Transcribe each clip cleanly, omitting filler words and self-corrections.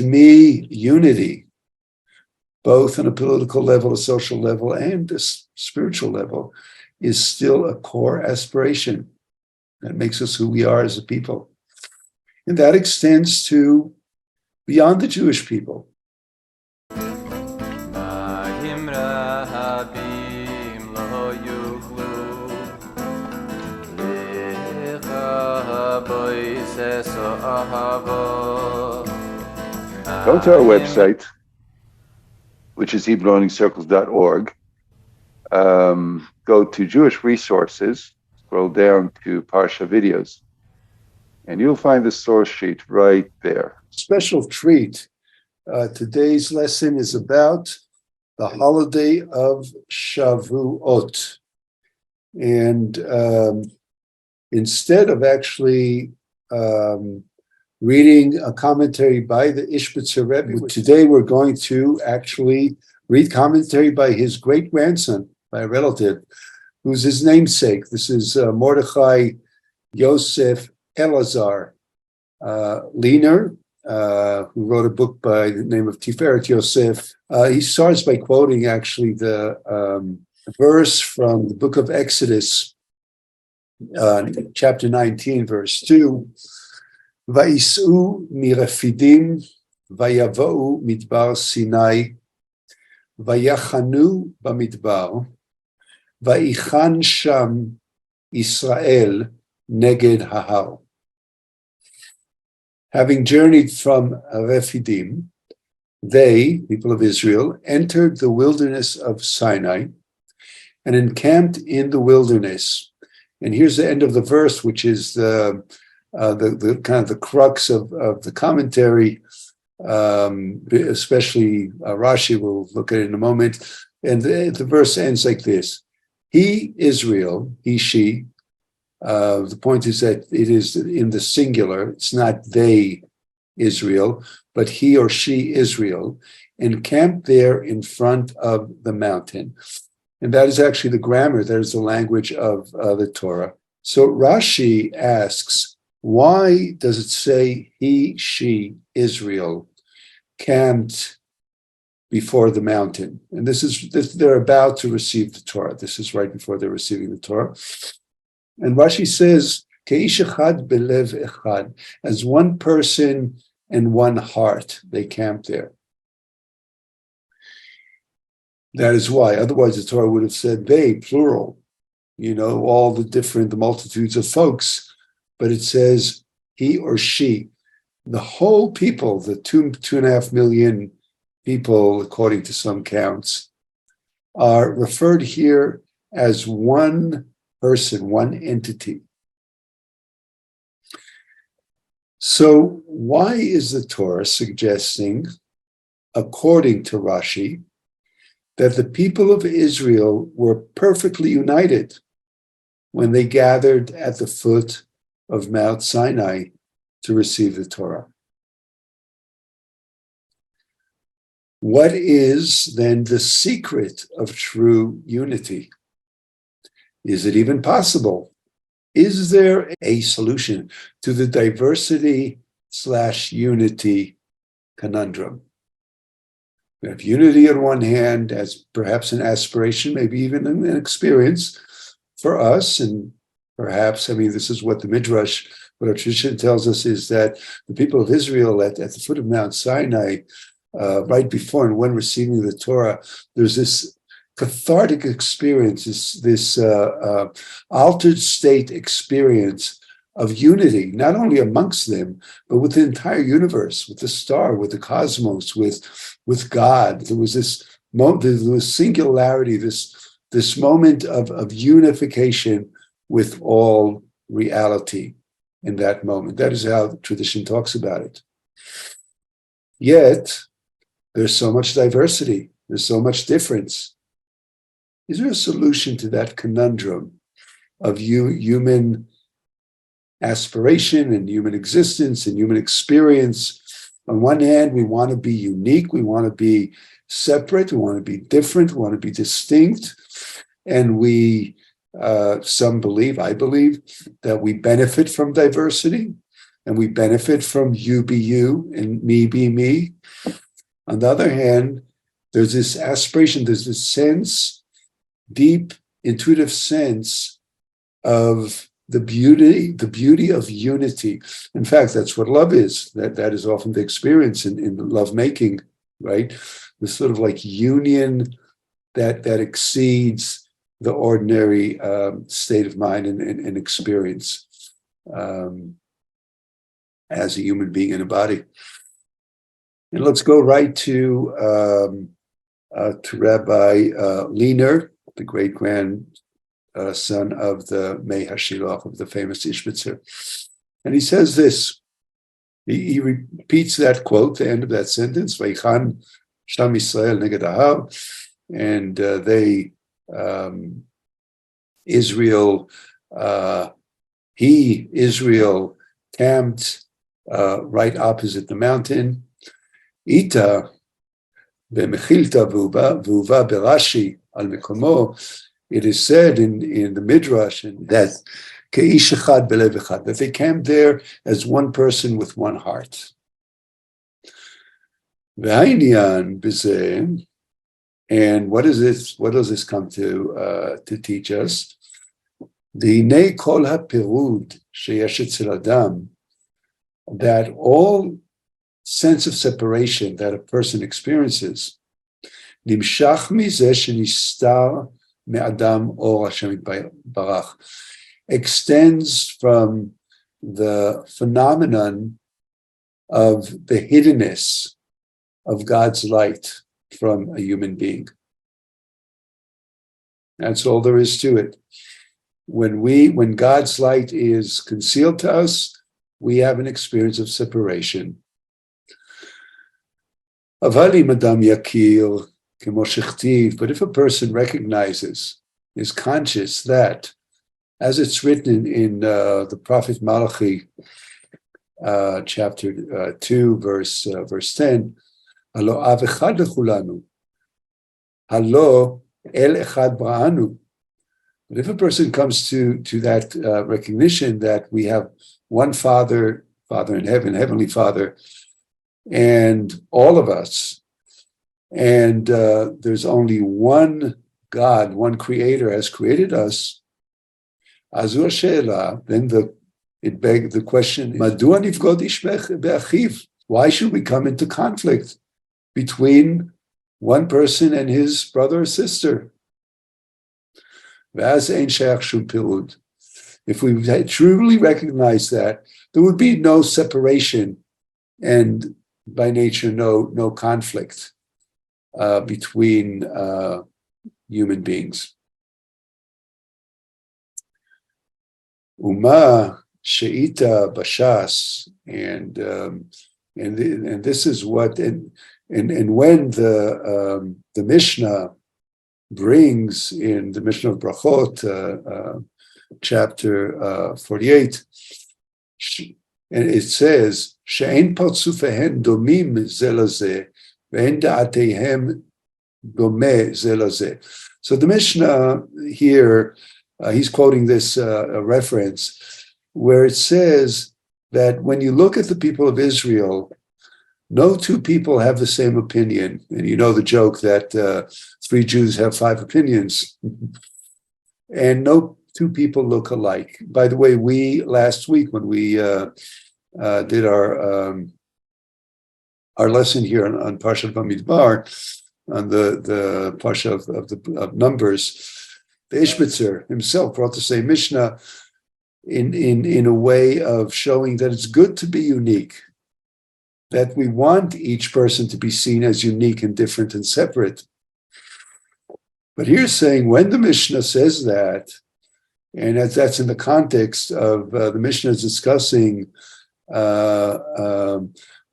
To me, unity, both on a political level, a social level, and a spiritual level, is still a core aspiration that makes us who we are as a people. And that extends to beyond the Jewish people. Go to our website, which is HebrewLearningCircles.org. Go to Jewish Resources, scroll down to Parsha Videos, and you'll find the source sheet right there. Special treat. Today's lesson is about the holiday of Shavuot. And instead of actually reading a commentary by the Ishbitzer Rebbe, today we're going to actually read commentary by his great-grandson, by a relative, who's his namesake. This is Mordechai Yosef Elazar Liener, who wrote a book by the name of Tiferet Yosef. He starts by quoting actually the verse from the book of Exodus, chapter 19, verse 2. Va'is'u mirefidim vayava'u midbar Sinai vayachanu bamidbar va'ichan sham Israel neged hahar. Having journeyed from Refidim, they, people of Israel, entered the wilderness of Sinai and encamped in the wilderness. And here's the end of the verse, which is the kind of the crux of the commentary, especially Rashi. We'll look at it in a moment. And the verse ends like this: He, Israel, he, she. The point is that it is in the singular. It's not they, Israel, but he or she, Israel, encamped there in front of the mountain. And that is actually the grammar. That is the language of the Torah. So Rashi asks, why does it say he, she, Israel, camped before the mountain? And this they're about to receive the Torah. This is right before they're receiving the Torah. And Rashi says, Keish echad belev echad, as one person and one heart, they camped there. That is why. Otherwise, the Torah would have said they, plural, all the multitudes of folks. But it says he or she. The whole people, the 2.5 million people, according to some counts, are referred here as one person, one entity. So why is the Torah suggesting, according to Rashi, that the people of Israel were perfectly united when they gathered at the foot of Mount Sinai to receive the Torah? What is then the secret of true unity? Is it even possible? Is there a solution to the diversity/unity conundrum? We have unity on one hand as perhaps an aspiration, maybe even an experience for us. And perhaps, this is what the Midrash, what our tradition tells us, is that the people of Israel at the foot of Mount Sinai, right before and when receiving the Torah, there's this cathartic experience, this altered state experience of unity, not only amongst them, but with the entire universe, with the star, with the cosmos, with God. There was this moment, there was singularity, this moment of unification with all reality in that moment. That is how the tradition talks about it. Yet, there's so much diversity, there's so much difference. Is there a solution to that conundrum of human aspiration and human existence and human experience? On one hand, we want to be unique, we want to be separate, we want to be different, we want to be distinct, and we, some believe, I believe, that we benefit from diversity. and we benefit from you be you and me be me. On the other hand, there's this aspiration, there's this sense, deep, intuitive sense of the beauty of unity. In fact, that's what love is. That is often the experience in love making, right? This sort of like union that exceeds the ordinary state of mind and experience as a human being in a body. And let's go right to Rabbi Liener, the great-grandson of the Mei HaShiloach, of the famous Ishbitzer. And he says this, he repeats that quote, the end of that sentence, Vaychan Sham Yisrael neged Ahar, and Israel camped right opposite the mountain. Ita b'mechilta v'uva b'Rashi al mekomo. It is said in the Midrash that keish echad belev echad, that they camped there as one person with one heart. V'hainyan b'zeh, and what is this? What does this come to teach us? D'hinei kol hapirud sheyesh etzel adam, that all sense of separation that a person experiences, nimshach mizeh shenistar me'adam or Hashem barach, extends from the phenomenon of the hiddenness of God's light from a human being. That's all there is to it. When God's light is concealed to us, we have an experience of separation. But if a person recognizes, is conscious that, as it's written in the prophet Malachi, chapter 2, verse 10, Halo av echad lechulanu, halo el echad bra'anu. But if a person comes to that recognition that we have one Father in heaven, Heavenly Father, and all of us, and there's only one God, one Creator has created us, Azur She'ela, then it begs the question, Madua nifgod ish be'achiv? Why should we come into conflict between one person and his brother or sister? If we truly recognize that, there would be no separation and by nature no conflict between human beings. Uma she'ita bashas, and this is what and when the Mishnah brings in the Mishnah of Brachot, chapter 48, and it says, "She'en partzufehen domim ze lazeh, ve'en da'atehem domeh ze lazeh." So the Mishnah here, he's quoting this reference where it says that when you look at the people of Israel, no two people have the same opinion. And you know the joke that 3 Jews have 5 opinions. And no two people look alike. By the way, last week when we did our lesson here on Parshat Bamidbar, on the Parsha of Numbers, the Ishbitzer himself brought the same Mishnah in a way of showing that it's good to be unique, that we want each person to be seen as unique and different and separate. But here's saying when the Mishnah says that, and that's in the context of the Mishnah is discussing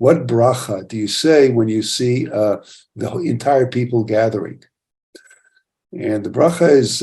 what bracha do you say when you see the entire people gathering? And the bracha is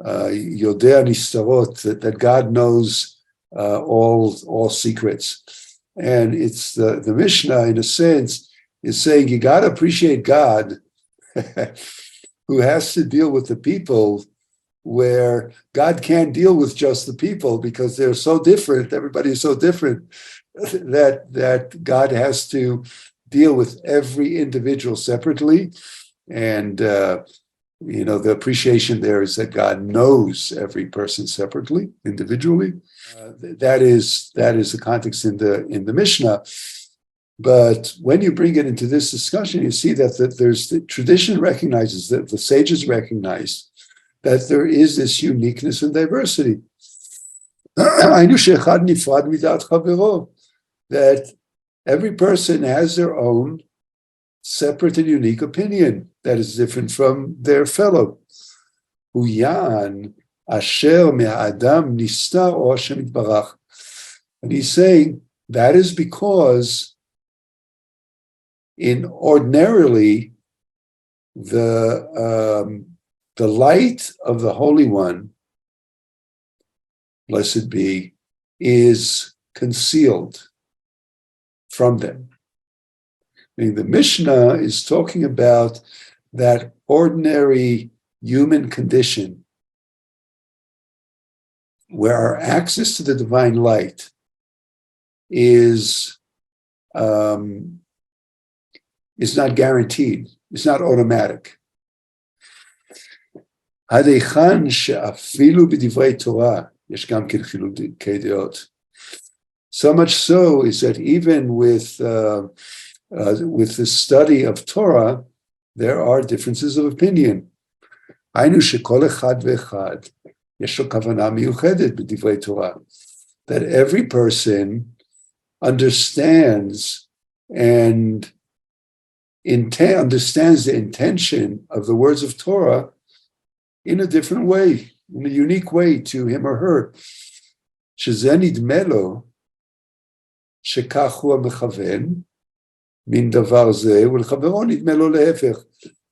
Yodea Nistarot, that God knows all secrets. And it's the Mishnah, in a sense, is saying you got to appreciate God who has to deal with the people where God can't deal with just the people because they're so different. Everybody is so different that God has to deal with every individual separately. And the appreciation there is that God knows every person separately, individually. That is the context in the Mishnah. But when you bring it into this discussion, you see that the tradition recognizes, that the sages recognize that there is this uniqueness and diversity. That every person has their own separate and unique opinion that is different from their fellow. And he's saying that is because ordinarily the light of the Holy One, blessed be, is concealed from them. I mean, the Mishnah is talking about that ordinary human condition where our access to the divine light is not guaranteed, it's not automatic. So much so is that even with the study of Torah, there are differences of opinion. That every person understands and understands the intention of the words of Torah in a different way, in a unique way to him or her.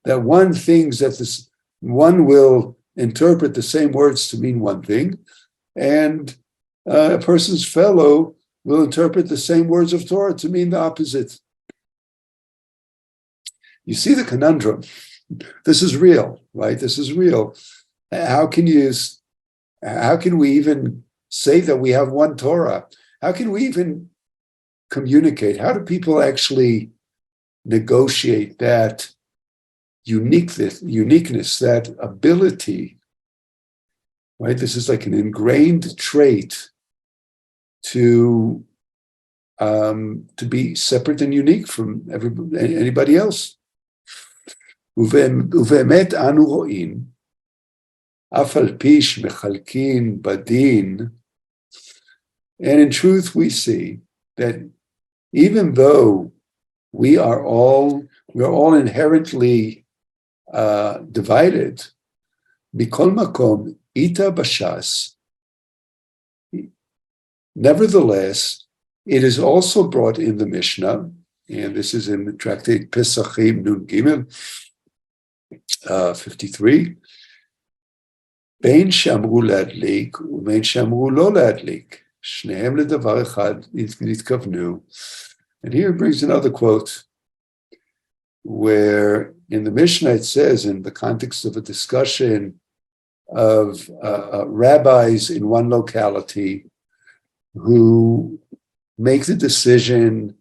That one thinks that one will interpret the same words to mean one thing, and a person's fellow will interpret the same words of Torah to mean the opposite. You see the conundrum. This is real, right? This is real. How can we even say that we have one Torah? How can we even communicate? How do people actually negotiate that uniqueness, that ability, right? This is like an ingrained trait to be separate and unique from anybody else. ובאמת אנו רואים, אף על פי שמחלקין בדין, and in truth we see that even though we're all inherently divided, מכל מקום, איתה בש"ס, nevertheless, it is also brought in the Mishnah, and this is in the tractate Pesachim Nun Gimel, 53, בין שאמרו להדליק ובין שאמרו לא להדליק, שניהם לדבר אחד נתכוונו. And here it brings another quote, where in the Mishnah it says, in the context of a discussion of rabbis in one locality who make the decision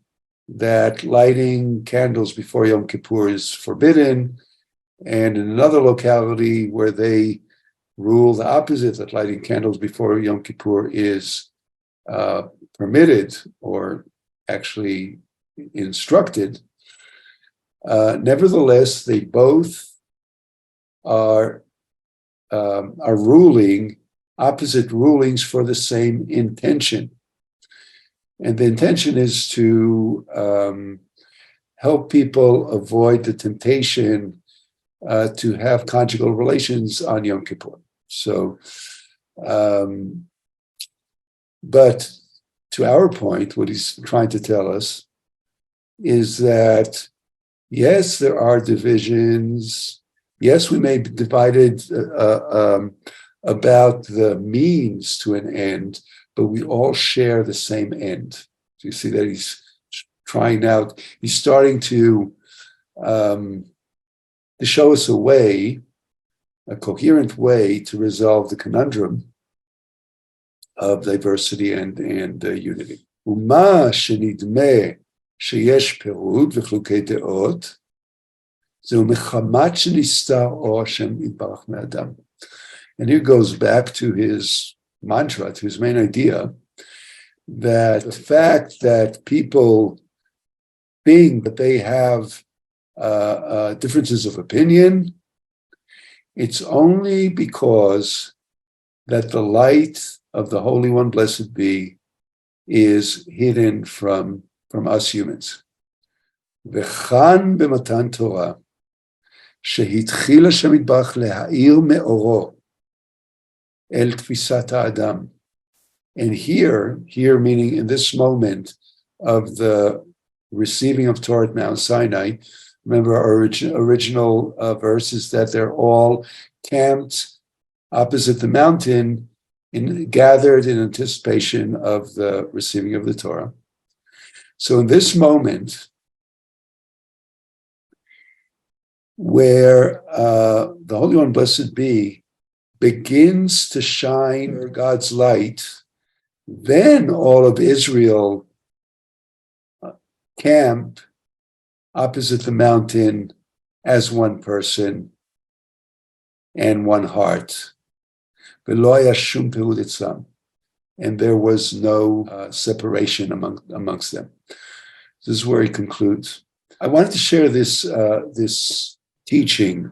that lighting candles before Yom Kippur is forbidden, and in another locality where they rule the opposite, that lighting candles before Yom Kippur is permitted or actually instructed. Nevertheless, they both are ruling opposite rulings for the same intention. And the intention is to help people avoid the temptation to have conjugal relations on Yom Kippur. So, but to our point, what he's trying to tell us is that, yes, there are divisions. Yes, we may be divided about the means to an end, but we all share the same end. So you see that he's starting to show us a way a coherent way to resolve the conundrum of diversity and unity. ומה שנדמה שיש פירוד וחילוקי דעות, זהו מחמת שנסתר אור השם יתברך מאדם. And here goes back to his mantra, to his main idea, that the fact that people being that they have differences of opinion, it's only because that the light of the Holy One, blessed be, is hidden from us humans. וכאן במתן תורה, שהתחיל השם יתברך להאיר מאורו אל תפיסת האדם. And here meaning in this moment of the receiving of Torah at Mount Sinai, remember our original verse is that they're all camped opposite the mountain, gathered in anticipation of the receiving of the Torah. So in this moment, where the Holy One, blessed be, begins to shine God's light, then all of Israel camp opposite the mountain as one person and one heart. And there was no separation amongst them. This is where he concludes. I wanted to share this teaching,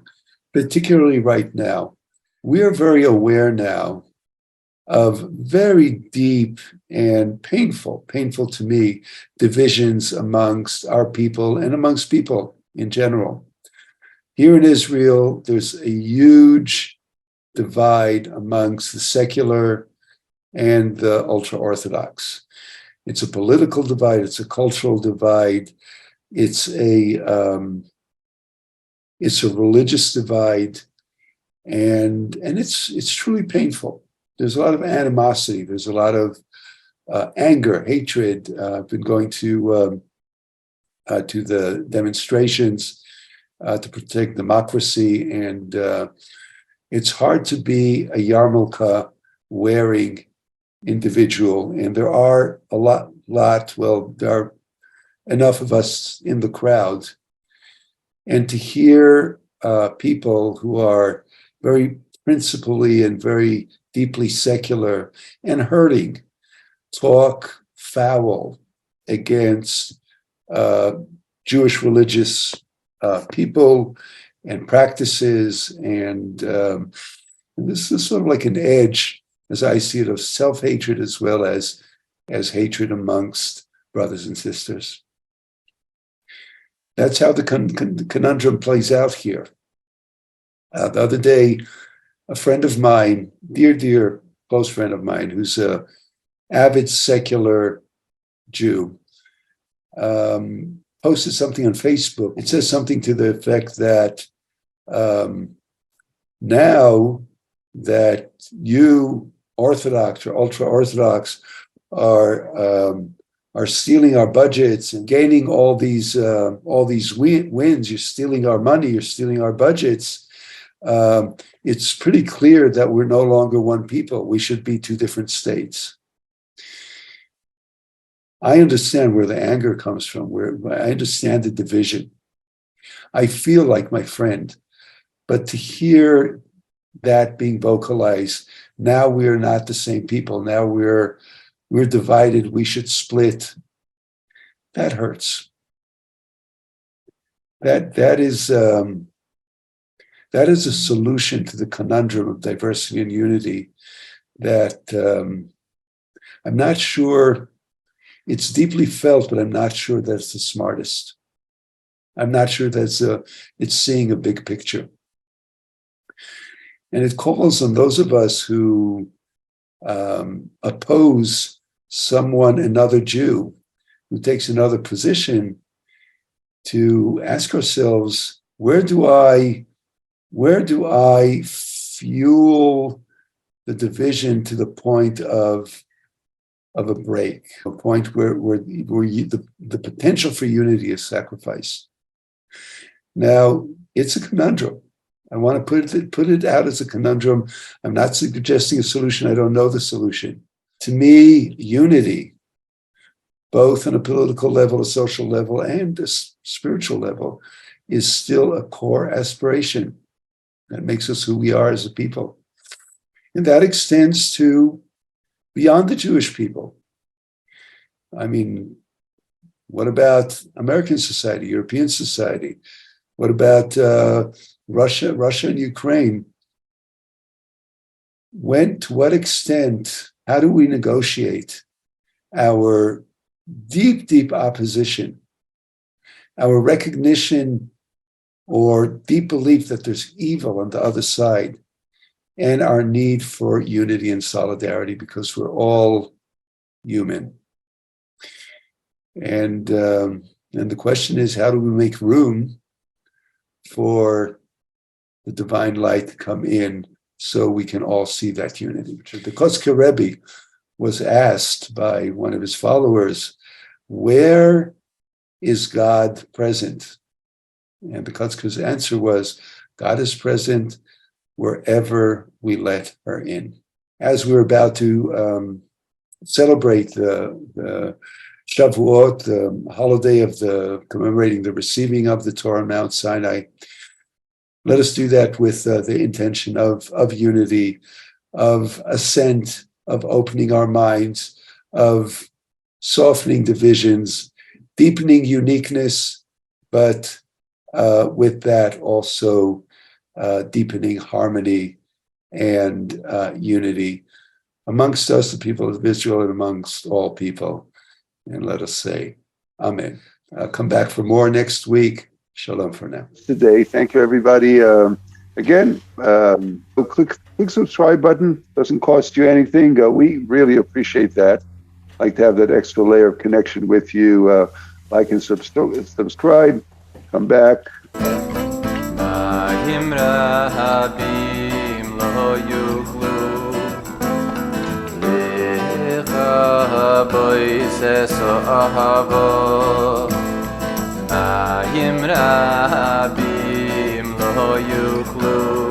particularly right now. We are very aware now of very deep and painful to me, divisions amongst our people and amongst people in general. Here in Israel, there's a huge divide amongst the secular and the ultra-Orthodox. It's a political divide, it's a cultural divide, it's a religious divide, and it's truly painful. There's a lot of animosity. There's a lot of anger, hatred. I've been going to the demonstrations to protect democracy, and it's hard to be a yarmulke wearing individual. And there are there are enough of us in the crowd, and to hear people who are very principally and very deeply secular and hurting talk foul against Jewish religious people and practices, and this is sort of like an edge, as I see it, of self-hatred as well as hatred amongst brothers and sisters. That's how the conundrum plays out here. The other day, a friend of mine, dear close friend of mine, who's a avid secular Jew, posted something on Facebook. It says something to the effect that now that you Orthodox or ultra-Orthodox are stealing our budgets and gaining all these wins, you're stealing our money, you're stealing our budgets. It's pretty clear that we're no longer one people. We should be two different states. I understand where the anger comes from, where I understand the division. I feel like my friend, but to hear that being vocalized, now we're not the same people. Now we're divided. We should split. That hurts. That is a solution to the conundrum of diversity and unity that I'm not sure, it's deeply felt, but I'm not sure that's the smartest. I'm not sure it's seeing a big picture. And it calls on those of us who oppose another Jew, who takes another position, to ask ourselves, where do I fuel the division to the point of a break, a point where the potential for unity is sacrificed? Now, it's a conundrum. I want to put it out as a conundrum. I'm not suggesting a solution. I don't know the solution. To me, unity, both on a political level, a social level, and a spiritual level, is still a core aspiration that makes us who we are as a people. And that extends to beyond the Jewish people. I mean, what about American society, European society? What about Russia and Ukraine? To what extent, how do we negotiate our deep, deep opposition, our recognition or deep belief that there's evil on the other side, and our need for unity and solidarity because we're all human. And the question is, how do we make room for the divine light to come in so we can all see that unity? The Kotzker Rebbe was asked by one of his followers, where is God present? And the Kotzker's answer was, God is present wherever we let her in. As we're about to celebrate the Shavuot, the holiday of commemorating the receiving of the Torah on Mount Sinai, let us do that with the intention of unity, of assent, of opening our minds, of softening divisions, deepening uniqueness, but with that also deepening harmony and unity amongst us, the people of Israel, and amongst all people. And let us say, Amen. Come back for more next week. Shalom for now. Today, thank you, everybody. Again, click subscribe button. Doesn't cost you anything. We really appreciate that. Like to have that extra layer of connection with you. Like and subscribe. Come back. Mayim rabim lo yuklu